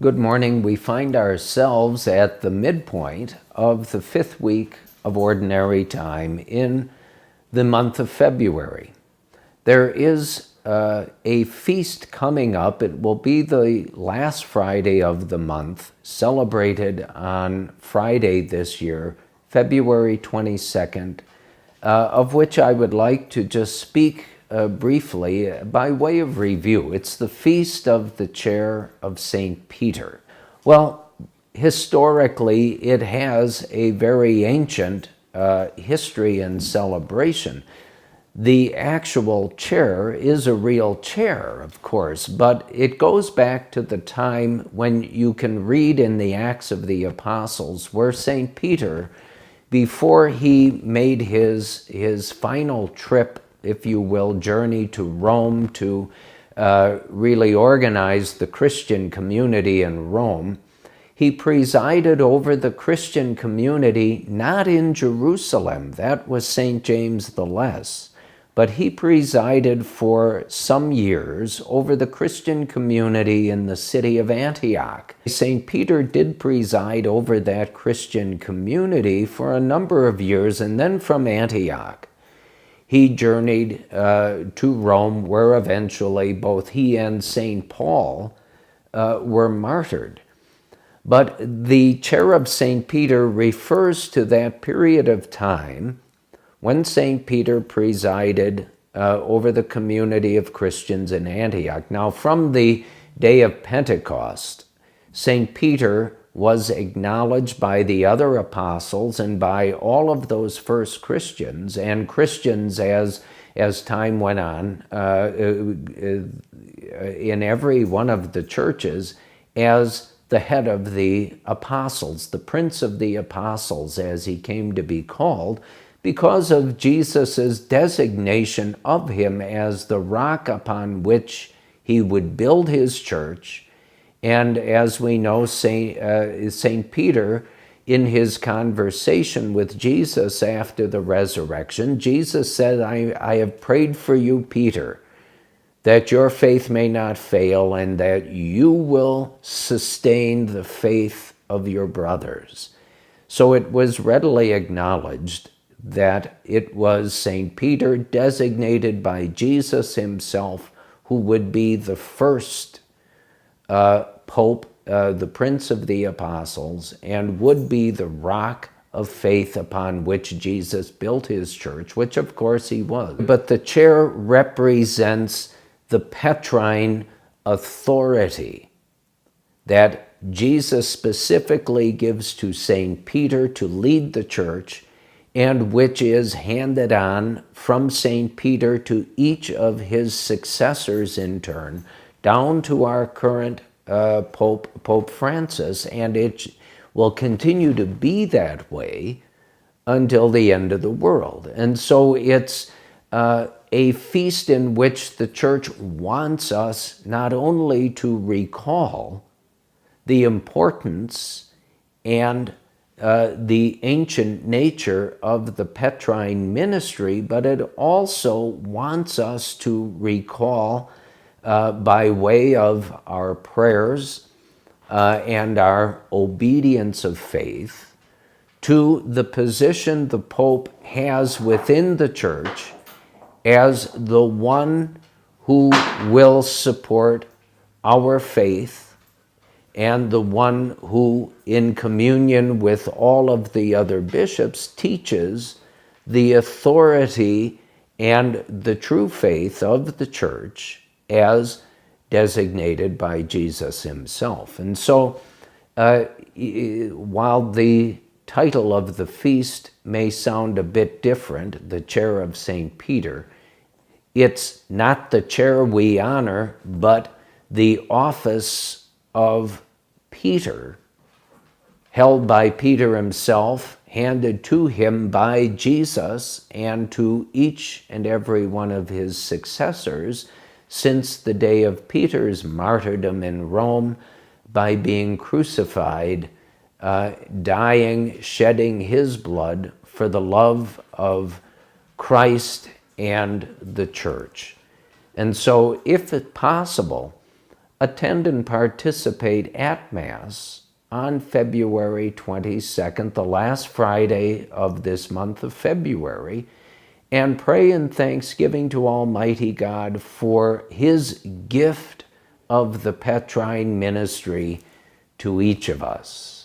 Good morning. We find ourselves at the midpoint of the fifth week of Ordinary Time in the month of February. There is a feast coming up. It will be the last Friday of the month, celebrated on Friday this year, February 22nd, of which I would like to just speak briefly by way of review. It's the Feast of the Chair of St. Peter. Well, historically, it has a very ancient history and celebration. The actual chair is a real chair, of course, but it goes back to the time when you can read in the Acts of the Apostles where St. Peter, before he made his final trip, if you will, journey to Rome to really organize the Christian community in Rome, he presided over the Christian community not in Jerusalem, that was St. James the Less, but he presided for some years over the Christian community in the city of Antioch. St. Peter did preside over that Christian community for a number of years, and then from Antioch, he journeyed to Rome, where eventually both he and St. Paul were martyred. But the chair of St. Peter refers to that period of time when St. Peter presided over the community of Christians in Antioch. Now, from the day of Pentecost, St. Peter was acknowledged by the other apostles and by all of those first Christians, and Christians as time went on in every one of the churches, as the head of the apostles, the prince of the apostles, as he came to be called, because of Jesus's designation of him as the rock upon which he would build his church. And as we know, St. Peter, in his conversation with Jesus after the resurrection, Jesus said, I have prayed for you, Peter, that your faith may not fail and that you will sustain the faith of your brothers. So it was readily acknowledged that it was St. Peter, designated by Jesus himself, who would be the first Pope, the Prince of the Apostles, and would be the rock of faith upon which Jesus built his church, which of course he was. But the chair represents the Petrine authority that Jesus specifically gives to St. Peter to lead the church, and which is handed on from St. Peter to each of his successors in turn, down to our current Pope Francis, and it will continue to be that way until the end of the world. And so it's a feast in which the Church wants us not only to recall the importance and the ancient nature of the Petrine ministry, but it also wants us to recall by way of our prayers and our obedience of faith to the position the Pope has within the Church as the one who will support our faith and the one who, in communion with all of the other bishops, teaches the authority and the true faith of the Church as designated by Jesus himself. And so, while the title of the feast may sound a bit different, the chair of St. Peter, it's not the chair we honor, but the office of Peter, held by Peter himself, handed to him by Jesus and to each and every one of his successors since the day of Peter's martyrdom in Rome, by being crucified, dying, shedding his blood for the love of Christ and the Church. And so, if it's possible, attend and participate at Mass on February 22nd, the last Friday of this month of February, and pray in thanksgiving to Almighty God for His gift of the Petrine ministry to each of us.